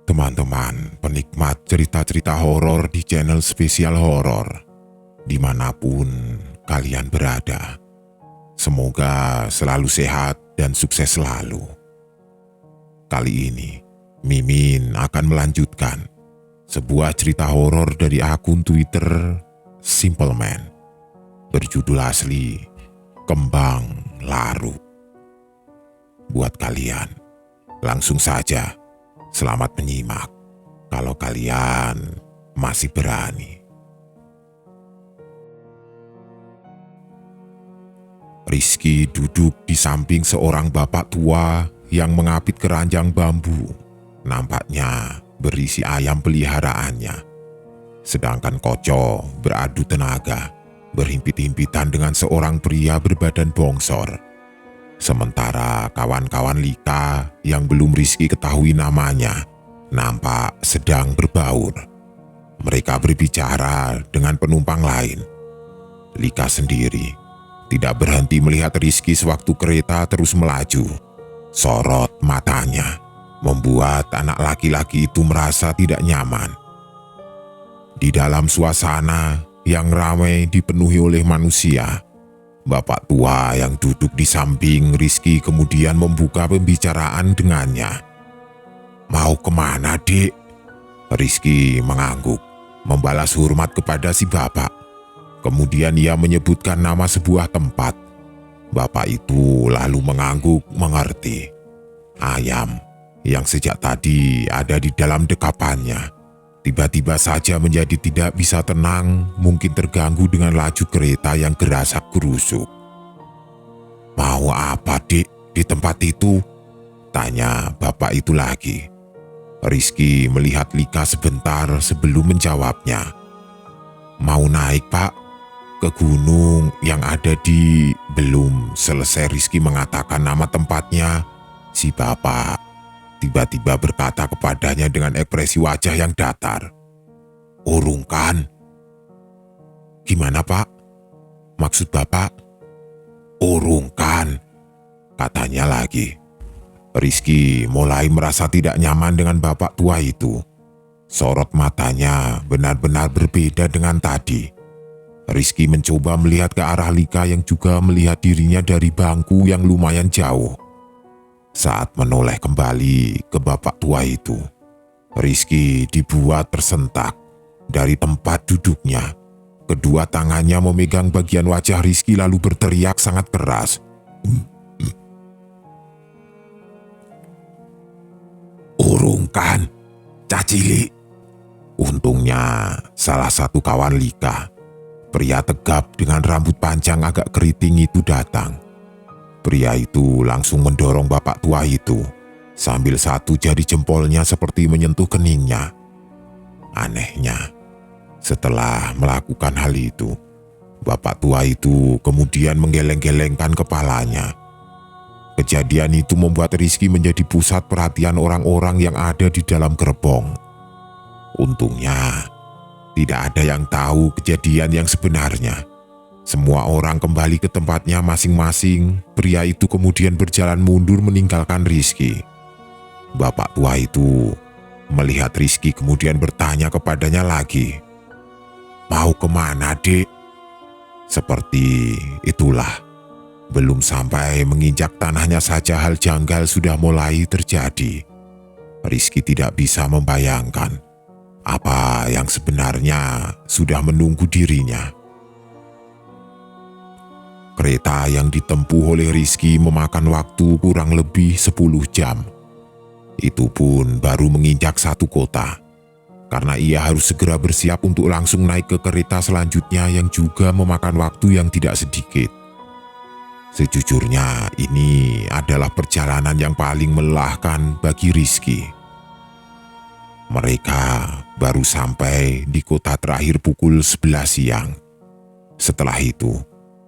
teman-teman penikmat cerita-cerita horor di channel Spesial Horor, dimanapun kalian berada. Semoga selalu sehat dan sukses selalu. Kali ini, Mimin akan melanjutkan sebuah cerita horor dari akun Twitter Simple Man, berjudul asli Kembang Laru. Buat kalian, langsung saja selamat menyimak kalau kalian masih berani. Rizky duduk di samping seorang bapak tua yang mengapit keranjang bambu, nampaknya berisi ayam peliharaannya. Sedangkan Koco beradu tenaga, berhimpit-himpitan dengan seorang pria berbadan bongsor. Sementara kawan-kawan Lika yang belum Rizky ketahui namanya, nampak sedang berbaur. Mereka berbicara dengan penumpang lain. Lika sendiri tidak berhenti melihat Rizky sewaktu kereta terus melaju. Sorot matanya membuat anak laki-laki itu merasa tidak nyaman. Di dalam suasana yang ramai dipenuhi oleh manusia, bapak tua yang duduk di samping Rizky kemudian membuka pembicaraan dengannya. "Mau kemana, Dek?" Rizky mengangguk, membalas hormat kepada si bapak. Kemudian ia menyebutkan nama sebuah tempat. Bapak itu lalu mengangguk mengerti. Ayam yang sejak tadi ada di dalam dekapannya tiba-tiba saja menjadi tidak bisa tenang, mungkin terganggu dengan laju kereta yang gerasak-gerusuk. "Mau apa, Dek, di tempat itu?" tanya bapak itu lagi. Rizky melihat Lika sebentar sebelum menjawabnya. "Mau naik, Pak, ke gunung yang ada di..." Belum selesai Rizky mengatakan nama tempatnya, si bapak tiba-tiba berkata kepadanya dengan ekspresi wajah yang datar, "Urungkan." "Gimana, Pak? Maksud Bapak?" "Urungkan," katanya lagi. Rizky mulai merasa tidak nyaman dengan bapak tua itu. Sorot matanya benar-benar berbeda dengan tadi. Rizky mencoba melihat ke arah Lika yang juga melihat dirinya dari bangku yang lumayan jauh. Saat menoleh kembali ke bapak tua itu, Rizky dibuat tersentak dari tempat duduknya. Kedua tangannya memegang bagian wajah Rizky lalu berteriak sangat keras. "Urungkan, Cacili." Untungnya salah satu kawan Lika, pria tegap dengan rambut panjang agak keriting itu datang. Pria itu langsung mendorong bapak tua itu, sambil satu jari jempolnya seperti menyentuh keningnya. Anehnya, setelah melakukan hal itu, bapak tua itu kemudian menggeleng-gelengkan kepalanya. Kejadian itu membuat Rizky menjadi pusat perhatian orang-orang yang ada di dalam gerbong. Untungnya, tidak ada yang tahu kejadian yang sebenarnya. Semua orang kembali ke tempatnya masing-masing. Pria itu kemudian berjalan mundur meninggalkan Rizky. Bapak tua itu melihat Rizky kemudian bertanya kepadanya lagi, "Mau kemana, Dek?" Seperti itulah, belum sampai menginjak tanahnya saja hal janggal sudah mulai terjadi. Rizky tidak bisa membayangkan apa yang sebenarnya sudah menunggu dirinya. Kereta yang ditempuh oleh Rizky memakan waktu kurang lebih 10 jam. Itu pun baru menginjak satu kota, karena ia harus segera bersiap untuk langsung naik ke kereta selanjutnya yang juga memakan waktu yang tidak sedikit. Sejujurnya ini adalah perjalanan yang paling melelahkan bagi Rizky. Mereka baru sampai di kota terakhir pukul 11 siang. Setelah itu,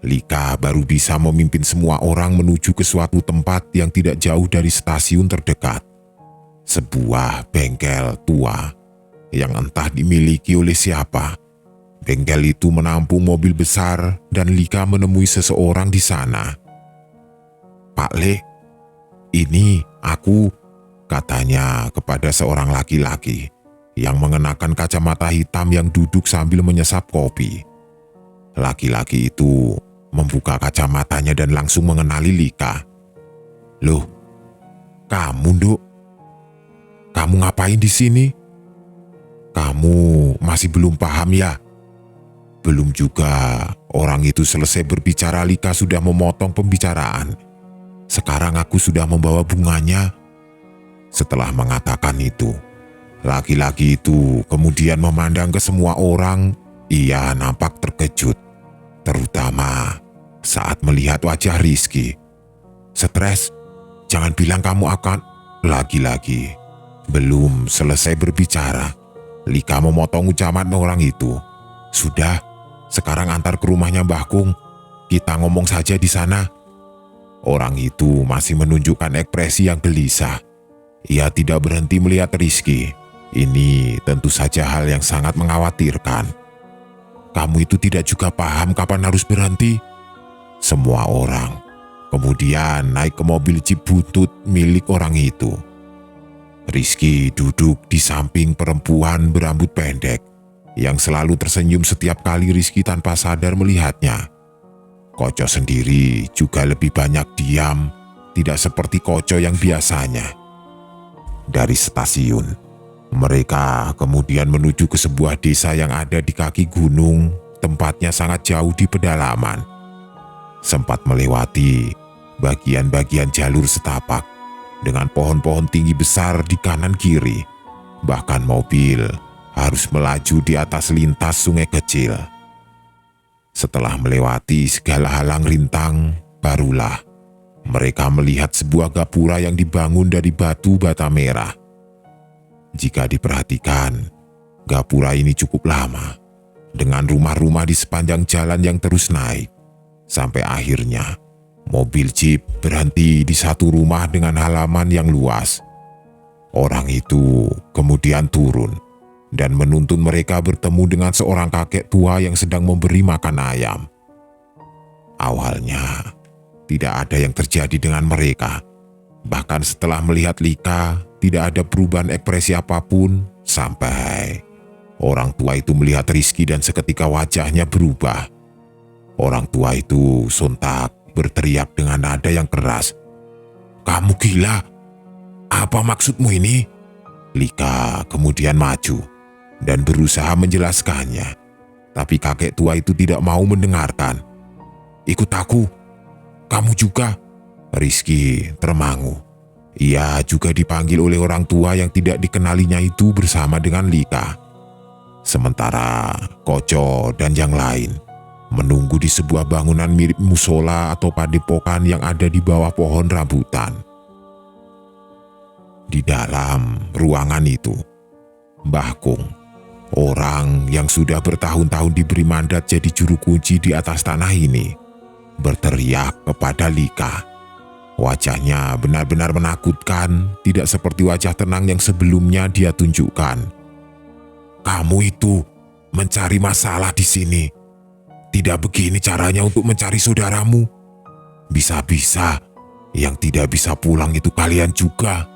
Lika baru bisa memimpin semua orang menuju ke suatu tempat yang tidak jauh dari stasiun terdekat. Sebuah bengkel tua yang entah dimiliki oleh siapa. Bengkel itu menampung mobil besar dan Lika menemui seseorang di sana. "Pak Le, ini aku," katanya kepada seorang laki-laki yang mengenakan kacamata hitam yang duduk sambil menyesap kopi. Laki-laki itu membuka kacamatanya dan langsung mengenali Lika. "Loh, kamu, Nduk? Kamu ngapain di sini? Kamu masih belum paham ya?" Belum juga orang itu selesai berbicara, Lika sudah memotong pembicaraan. "Sekarang aku sudah membawa bunganya." Setelah mengatakan itu, laki-laki itu kemudian memandang ke semua orang. Ia nampak terkejut, terutama saat melihat wajah Rizky. "Stres? Jangan bilang kamu akan..." Lagi-lagi, belum selesai berbicara, Lika memotong ucapan orang itu. "Sudah, sekarang antar ke rumahnya Mbah Kung. Kita ngomong saja di sana." Orang itu masih menunjukkan ekspresi yang gelisah. Ia tidak berhenti melihat Rizky. Ini tentu saja hal yang sangat mengkhawatirkan. "Kamu itu tidak juga paham kapan harus berhenti?" Semua orang kemudian naik ke mobil jeep butut milik orang itu. Rizky duduk di samping perempuan berambut pendek yang selalu tersenyum setiap kali Rizky tanpa sadar melihatnya. Koco sendiri juga lebih banyak diam, tidak seperti Koco yang biasanya. Dari stasiun, mereka kemudian menuju ke sebuah desa yang ada di kaki gunung, tempatnya sangat jauh di pedalaman. Sempat melewati bagian-bagian jalur setapak dengan pohon-pohon tinggi besar di kanan kiri. Bahkan mobil harus melaju di atas lintas sungai kecil. Setelah melewati segala halang rintang, barulah mereka melihat sebuah gapura yang dibangun dari batu bata merah. Jika diperhatikan, gapura ini cukup lama, dengan rumah-rumah di sepanjang jalan yang terus naik. Sampai akhirnya, mobil jeep berhenti di satu rumah dengan halaman yang luas. Orang itu kemudian turun dan menuntun mereka bertemu dengan seorang kakek tua yang sedang memberi makan ayam. Awalnya, tidak ada yang terjadi dengan mereka. Bahkan setelah melihat Lika, tidak ada perubahan ekspresi apapun sampai orang tua itu melihat Rizky dan seketika wajahnya berubah. Orang tua itu sontak berteriak dengan nada yang keras. "Kamu gila? Apa maksudmu ini?" Lika kemudian maju dan berusaha menjelaskannya. Tapi kakek tua itu tidak mau mendengarkan. "Ikut aku. Kamu juga." Rizky termangu. Ia juga dipanggil oleh orang tua yang tidak dikenalinya itu bersama dengan Lika. Sementara Koco dan yang lain menunggu di sebuah bangunan mirip musola atau padepokan yang ada di bawah pohon rambutan. Di dalam ruangan itu, Mbah Kung, orang yang sudah bertahun-tahun diberi mandat jadi juru kunci di atas tanah ini, berteriak kepada Lika. Wajahnya benar-benar menakutkan, tidak seperti wajah tenang yang sebelumnya dia tunjukkan. "Kamu itu mencari masalah di sini. Tidak begini caranya untuk mencari saudaramu. Bisa-bisa yang tidak bisa pulang itu kalian juga."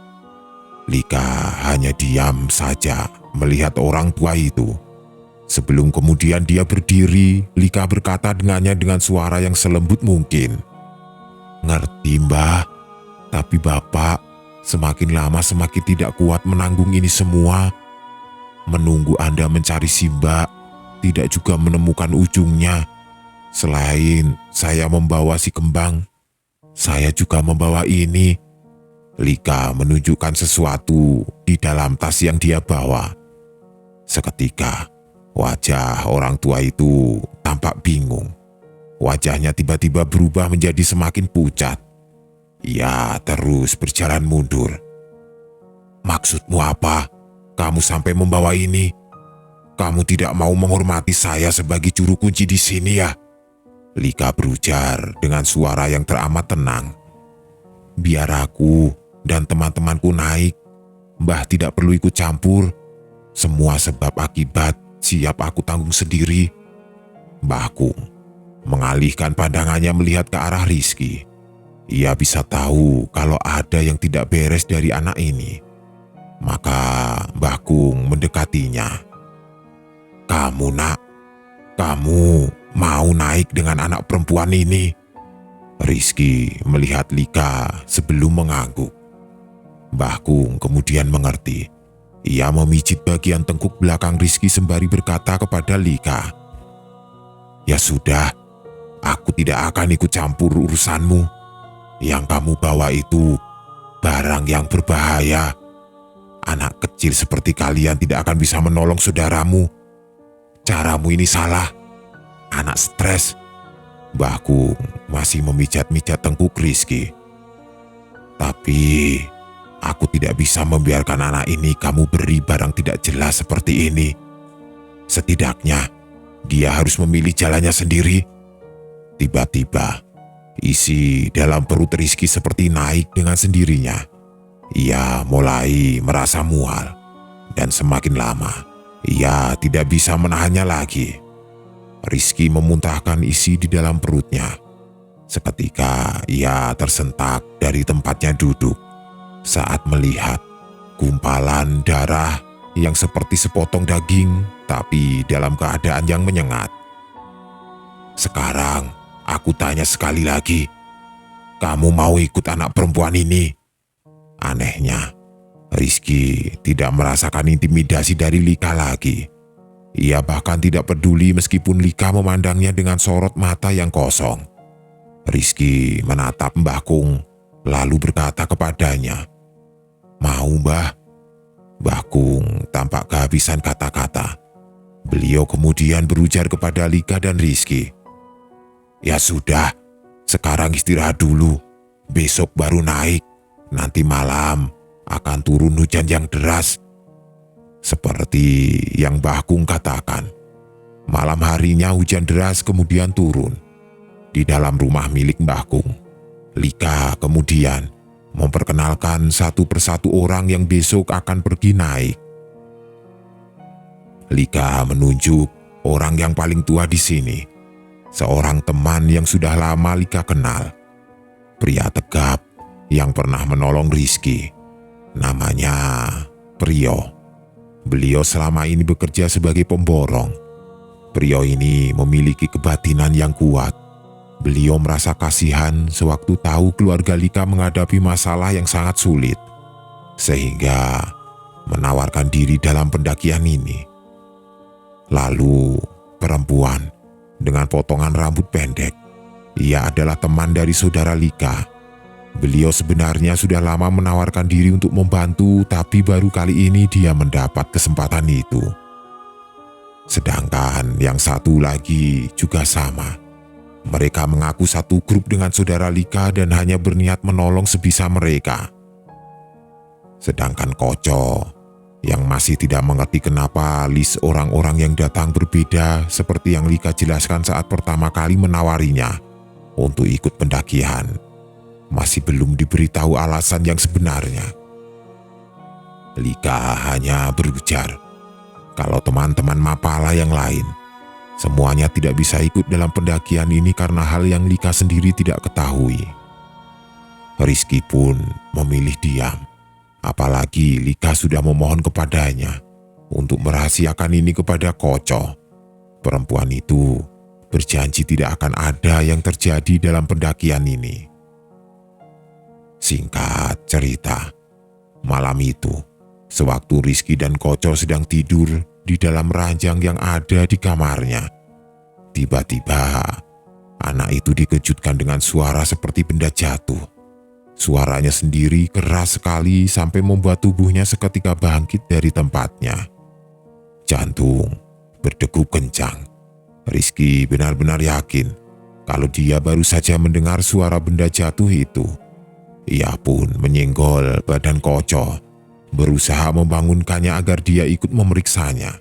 Lika hanya diam saja melihat orang tua itu. Sebelum kemudian dia berdiri, Lika berkata dengannya dengan suara yang selembut mungkin. "Ngerti, Mbah, tapi Bapak semakin lama semakin tidak kuat menanggung ini semua. Menunggu Anda mencari si Mbak, tidak juga menemukan ujungnya. Selain saya membawa si kembang, saya juga membawa ini." Lika menunjukkan sesuatu di dalam tas yang dia bawa. Seketika, wajah orang tua itu tampak bingung. Wajahnya tiba-tiba berubah menjadi semakin pucat. Ia terus berjalan mundur. "Maksudmu apa? Kamu sampai membawa ini? Kamu tidak mau menghormati saya sebagai juru kunci di sini ya?" Lika berujar dengan suara yang teramat tenang. "Biar aku dan teman-temanku naik. Mbah tidak perlu ikut campur. Semua sebab akibat siap aku tanggung sendiri." Mbah Kung mengalihkan pandangannya melihat ke arah Rizky. Ia bisa tahu kalau ada yang tidak beres dari anak ini. Mbah Kung mendekatinya. "Kamu nak, kamu mau naik dengan anak perempuan ini?" Rizky melihat Lika sebelum mengangguk. Mbah Kung kemudian mengerti. Ia memijit bagian tengkuk belakang Rizky sembari berkata kepada Lika, "Ya sudah, aku tidak akan ikut campur urusanmu. Yang kamu bawa itu barang yang berbahaya. Anak kecil seperti kalian tidak akan bisa menolong saudaramu. Caramu ini salah. Anak stres." Mbah Kung masih memijat-mijat tengkuk Rizky. "Tapi aku tidak bisa membiarkan anak ini kamu beri barang tidak jelas seperti ini. Setidaknya dia harus memilih jalannya sendiri." Tiba-tiba isi dalam perut Rizky seperti naik dengan sendirinya. Ia mulai merasa mual dan semakin lama ia tidak bisa menahannya lagi. Rizky memuntahkan isi di dalam perutnya. Seketika ia tersentak dari tempatnya duduk saat melihat gumpalan darah yang seperti sepotong daging tapi dalam keadaan yang menyengat. "Sekarang aku tanya sekali lagi, kamu mau ikut anak perempuan ini?" Anehnya, Rizky tidak merasakan intimidasi dari Lika lagi. Ia bahkan tidak peduli meskipun Lika memandangnya dengan sorot mata yang kosong. Rizky menatap Mbah Kung lalu berkata kepadanya, "Mau, Mbah?" Mbah Kung tampak kehabisan kata-kata. Beliau kemudian berujar kepada Lika dan Rizky, "Ya sudah, sekarang istirahat dulu. Besok baru naik. Nanti malam akan turun hujan yang deras." Seperti yang Mbah Kung katakan, malam harinya hujan deras kemudian turun. Di dalam rumah milik Mbah Kung, Lika kemudian memperkenalkan satu persatu orang yang besok akan pergi naik. Lika menunjuk orang yang paling tua di sini, seorang teman yang sudah lama Lika kenal. Pria tegap yang pernah menolong Rizky. Namanya Priyo. Beliau selama ini bekerja sebagai pemborong. Priyo ini memiliki kebatinan yang kuat. Beliau merasa kasihan sewaktu tahu keluarga Lika menghadapi masalah yang sangat sulit, sehingga menawarkan diri dalam pendakian ini. Lalu perempuan dengan potongan rambut pendek. Ia adalah teman dari saudara Lika. Beliau sebenarnya sudah lama menawarkan diri untuk membantu, tapi baru kali ini dia mendapat kesempatan itu. Sedangkan yang satu lagi juga sama. Mereka mengaku satu grup dengan saudara Lika dan hanya berniat menolong sebisa mereka. Sedangkan Koco yang masih tidak mengerti kenapa list orang-orang yang datang berbeda seperti yang Lika jelaskan saat pertama kali menawarinya untuk ikut pendakian, masih belum diberitahu alasan yang sebenarnya. Lika hanya berujar kalau teman-teman Mapala yang lain semuanya tidak bisa ikut dalam pendakian ini karena hal yang Lika sendiri tidak ketahui. Rizky pun memilih diam, apalagi Lika sudah memohon kepadanya untuk merahasiakan ini kepada Koco. Perempuan itu berjanji tidak akan ada yang terjadi dalam pendakian ini. Singkat cerita, malam itu, sewaktu Rizky dan Koco sedang tidur di dalam ranjang yang ada di kamarnya, tiba-tiba anak itu dikejutkan dengan suara seperti benda jatuh. Suaranya sendiri keras sekali sampai membuat tubuhnya seketika bangkit dari tempatnya. Jantung berdegup kencang. Rizky benar-benar yakin kalau dia baru saja mendengar suara benda jatuh itu. Ia pun menyenggol badan Koco, berusaha membangunkannya agar dia ikut memeriksanya.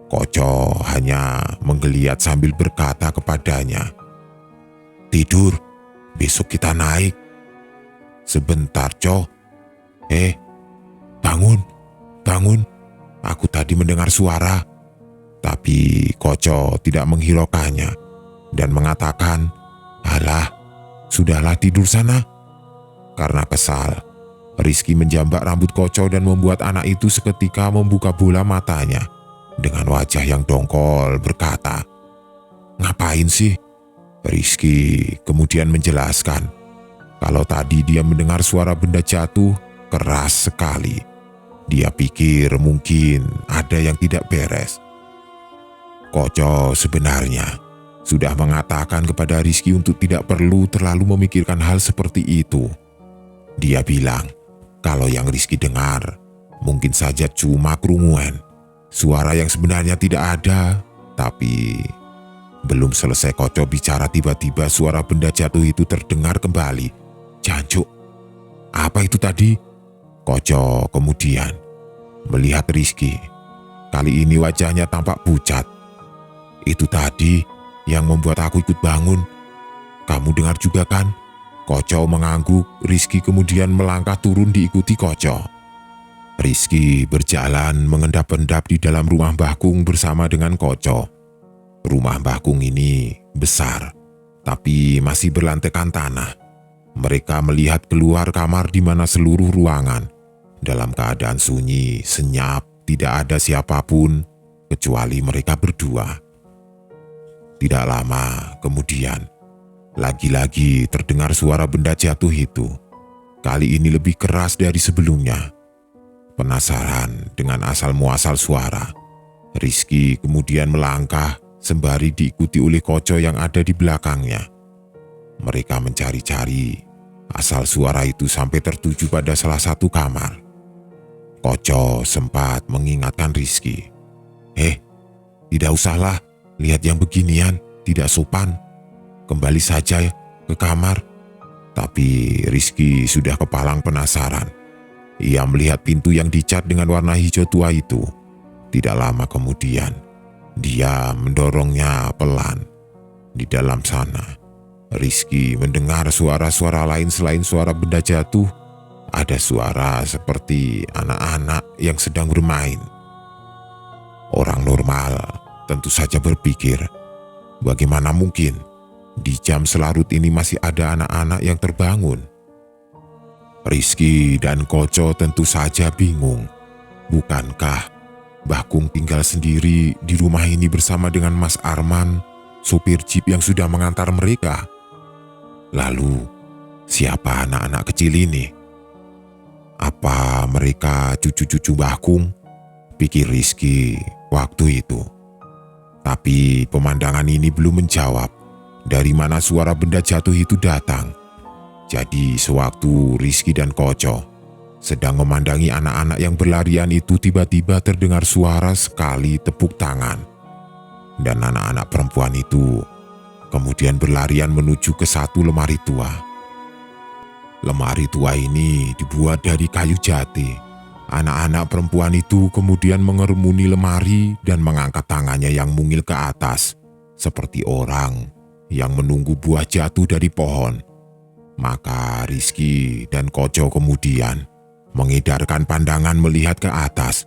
Koco hanya menggeliat sambil berkata kepadanya, "Tidur, besok kita naik." "Sebentar, Co. Bangun, bangun. Aku tadi mendengar suara." Tapi Koco tidak menghiraukannya dan mengatakan, "Alah, sudahlah tidur sana." Karena kesal, Rizky menjambak rambut Koco dan membuat anak itu seketika membuka bola matanya. Dengan wajah yang dongkol berkata, "Ngapain sih?" Rizky kemudian menjelaskan kalau tadi dia mendengar suara benda jatuh keras sekali. Dia pikir mungkin ada yang tidak beres. Koco sebenarnya sudah mengatakan kepada Rizky untuk tidak perlu terlalu memikirkan hal seperti itu. Dia bilang kalau yang Rizky dengar mungkin saja cuma kerunguan, suara yang sebenarnya tidak ada. Tapi belum selesai Koco bicara, tiba-tiba suara benda jatuh itu terdengar kembali. "Jancuk, apa itu tadi?" Koco kemudian melihat Rizky. Kali ini wajahnya tampak pucat. "Itu tadi yang membuat aku ikut bangun. Kamu dengar juga kan?" Koco mengangguk. Rizky kemudian melangkah turun diikuti Koco. Rizky berjalan mengendap-endap di dalam rumah Mbah Kung bersama dengan Koco. Rumah Mbah Kung ini besar, tapi masih berlantaikan tanah. Mereka melihat keluar kamar di mana seluruh ruangan dalam keadaan sunyi, senyap, tidak ada siapapun kecuali mereka berdua. Tidak lama kemudian, lagi-lagi terdengar suara benda jatuh itu. Kali ini lebih keras dari sebelumnya. Penasaran dengan asal-muasal suara, Rizky kemudian melangkah sembari diikuti oleh Koco yang ada di belakangnya. Mereka mencari-cari asal suara itu sampai tertuju pada salah satu kamar. Koco sempat mengingatkan Rizky, tidak usahlah lihat yang beginian, tidak sopan. Kembali saja ke kamar." Tapi Rizky sudah kepalang penasaran. Ia melihat pintu yang dicat dengan warna hijau tua itu. Tidak lama kemudian, dia mendorongnya pelan. Di dalam sana, Rizky mendengar suara-suara lain selain suara benda jatuh. Ada suara seperti anak-anak yang sedang bermain. Orang normal tentu saja berpikir, bagaimana mungkin di jam selarut ini masih ada anak-anak yang terbangun? Rizky dan Koco tentu saja bingung. Bukankah Mbah Kung tinggal sendiri di rumah ini bersama dengan Mas Arman, supir jeep yang sudah mengantar mereka? Lalu, siapa anak-anak kecil ini? Apa mereka cucu-cucu Mbah Kung? Pikir Rizky waktu itu. Tapi pemandangan ini belum menjawab dari mana suara benda jatuh itu datang. Jadi sewaktu Rizky dan Koco sedang memandangi anak-anak yang berlarian itu, tiba-tiba terdengar suara sekali tepuk tangan. Dan anak-anak perempuan itu kemudian berlarian menuju ke satu lemari tua. Lemari tua ini dibuat dari kayu jati. Anak-anak perempuan itu kemudian mengerumuni lemari dan mengangkat tangannya yang mungil ke atas, seperti orang yang menunggu buah jatuh dari pohon. Maka Rizky dan Koco kemudian mengedarkan pandangan melihat ke atas.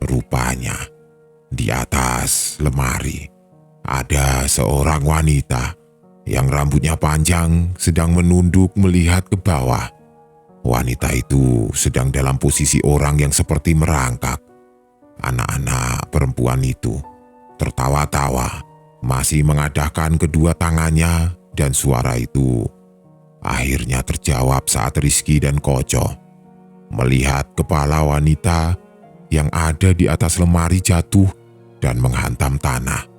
Rupanya di atas lemari ada seorang wanita yang rambutnya panjang sedang menunduk melihat ke bawah. Wanita itu sedang dalam posisi orang yang seperti merangkak. Anak-anak perempuan itu tertawa-tawa, masih mengadahkan kedua tangannya, dan suara itu akhirnya terjawab saat Rizky dan Koco melihat kepala wanita yang ada di atas lemari jatuh dan menghantam tanah,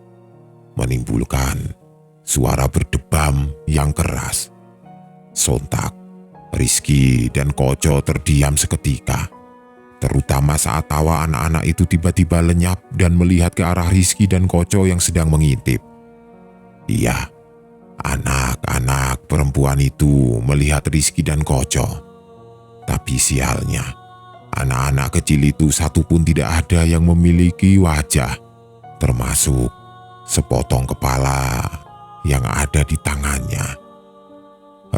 menimbulkan suara berdebam yang keras. Sontak, Rizky dan Koco terdiam seketika, terutama saat tawa anak-anak itu tiba-tiba lenyap dan melihat ke arah Rizky dan Koco yang sedang mengintip. Iya, anak-anak perempuan itu melihat Rizky dan Koco. Tapi sialnya, anak-anak kecil itu satupun tidak ada yang memiliki wajah, termasuk sepotong kepala yang ada di tangannya.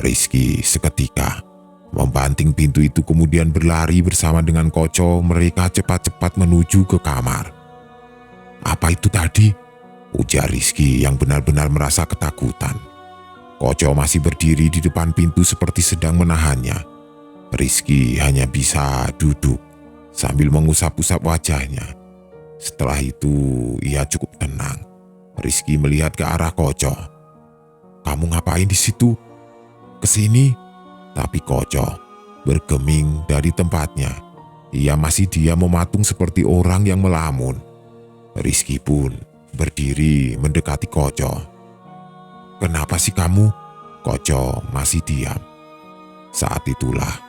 Rizky seketika membanting pintu itu kemudian berlari bersama dengan Koco. Mereka cepat-cepat menuju ke kamar. "Apa itu tadi?" ujar Rizky yang benar-benar merasa ketakutan. Koco masih berdiri di depan pintu seperti sedang menahannya. Rizky hanya bisa duduk sambil mengusap-usap wajahnya. Setelah itu ia cukup tenang. Rizky melihat ke arah Koco. "Kamu ngapain di situ? Kesini?" Tapi Koco bergeming dari tempatnya. Ia masih diam mematung seperti orang yang melamun. Rizky pun berdiri mendekati Koco. "Kenapa sih kamu?" Koco masih diam. Saat itulah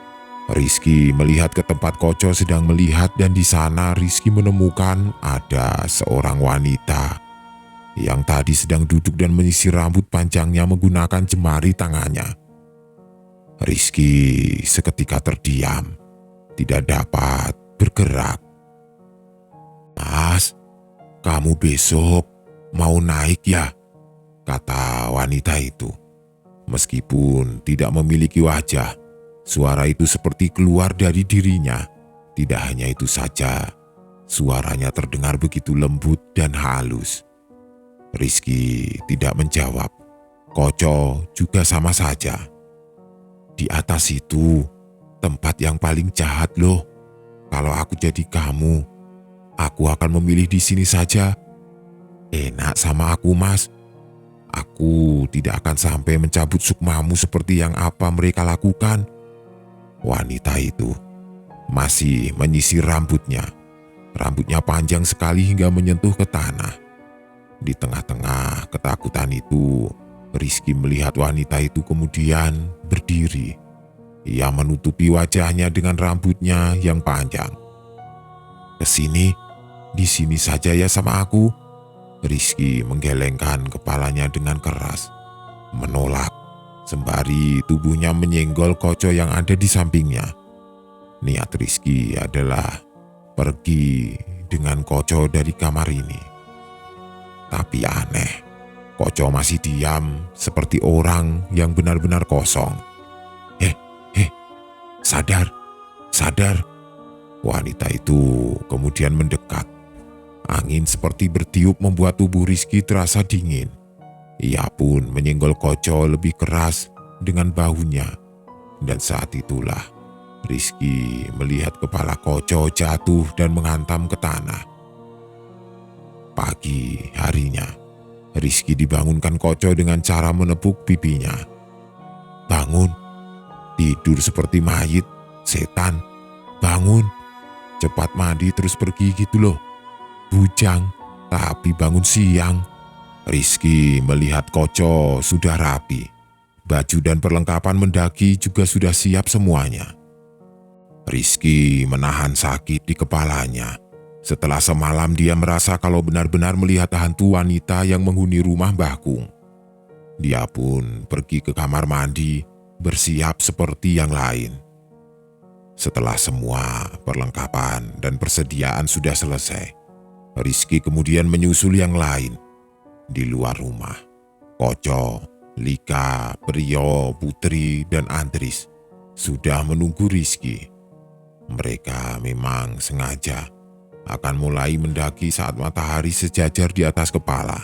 Rizky melihat ke tempat Koco sedang melihat, dan di sana Rizky menemukan ada seorang wanita yang tadi sedang duduk dan menyisir rambut panjangnya menggunakan jemari tangannya. Rizky seketika terdiam, tidak dapat bergerak. "Mas, kamu besok mau naik ya?" kata wanita itu. Meskipun tidak memiliki wajah, suara itu seperti keluar dari dirinya. Tidak hanya itu saja, suaranya terdengar begitu lembut dan halus. Rizky tidak menjawab. Koco juga sama saja. "Di atas itu tempat yang paling jahat loh. Kalau aku jadi kamu, aku akan memilih di sini saja. Enak sama aku, Mas. Aku tidak akan sampai mencabut sukmamu seperti yang apa mereka lakukan." Wanita itu masih menyisir rambutnya. Rambutnya panjang sekali hingga menyentuh ke tanah. Di tengah-tengah ketakutan itu, Rizky melihat wanita itu kemudian berdiri. Ia menutupi wajahnya dengan rambutnya yang panjang. "Kesini, di sini saja ya sama aku." Rizky menggelengkan kepalanya dengan keras, menolak, sembari tubuhnya menyenggol Koco yang ada di sampingnya. Niat Rizky adalah pergi dengan Koco dari kamar ini. Tapi aneh, Koco masih diam seperti orang yang benar-benar kosong. Sadar, sadar." Wanita itu kemudian mendekat. Angin seperti bertiup membuat tubuh Rizky terasa dingin. Ia pun menyenggol Koco lebih keras dengan bahunya. Dan saat itulah Rizky melihat kepala Koco jatuh dan menghantam ke tanah. Pagi harinya, Rizky dibangunkan Koco dengan cara menepuk pipinya. "Bangun, tidur seperti mayit, setan. Bangun, cepat mandi terus pergi gitu loh. Bujang, tapi bangun siang." Rizky melihat Koco sudah rapi. Baju dan perlengkapan mendaki juga sudah siap semuanya. Rizky menahan sakit di kepalanya. Setelah semalam dia merasa kalau benar-benar melihat hantu wanita yang menghuni rumah Mbah Kung. Dia pun pergi ke kamar mandi, bersiap seperti yang lain. Setelah semua perlengkapan dan persediaan sudah selesai, Rizky kemudian menyusul yang lain. Di luar rumah, Koco, Lika, Priyo, Putri, dan Andris sudah menunggu Rizky. Mereka memang sengaja akan mulai mendaki saat matahari sejajar di atas kepala.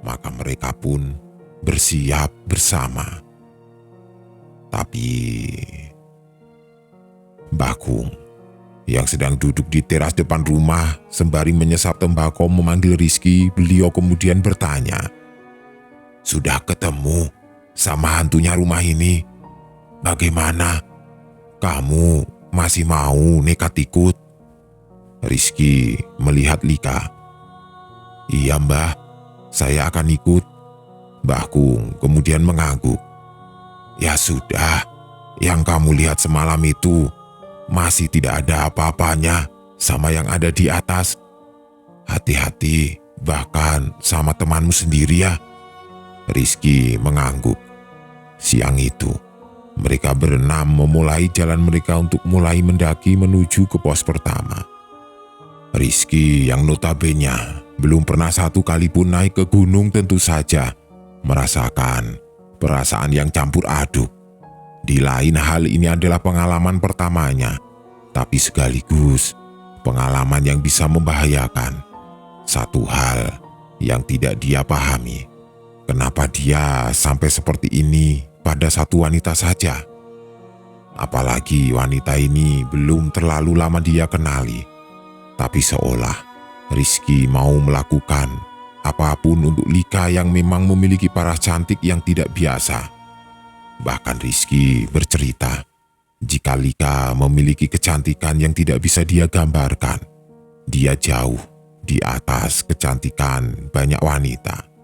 Maka mereka pun bersiap bersama. Tapi Mbah Kung yang sedang duduk di teras depan rumah sembari menyesap tembakau memanggil Rizky, beliau kemudian bertanya, "Sudah ketemu sama hantunya rumah ini? Bagaimana? Kamu masih mau nekat ikut?" Rizky melihat Lika. "Iya Mbah, saya akan ikut." Mbah Kung kemudian mengangguk. "Ya sudah, yang kamu lihat semalam itu masih tidak ada apa-apanya sama yang ada di atas. Hati-hati, bahkan sama temanmu sendiri ya." Rizky mengangguk. Siang itu, mereka berenam memulai jalan mereka untuk mulai mendaki menuju ke pos pertama. Rizky yang notabene belum pernah satu kali pun naik ke gunung tentu saja merasakan perasaan yang campur aduk. Di lain hal ini adalah pengalaman pertamanya, tapi sekaligus pengalaman yang bisa membahayakan. Satu hal yang tidak dia pahami, kenapa dia sampai seperti ini pada satu wanita saja. Apalagi wanita ini belum terlalu lama dia kenali. Tapi seolah Rizky mau melakukan apapun untuk Lika yang memang memiliki paras cantik yang tidak biasa. Bahkan Rizky bercerita, jika Lika memiliki kecantikan yang tidak bisa dia gambarkan, dia jauh di atas kecantikan banyak wanita.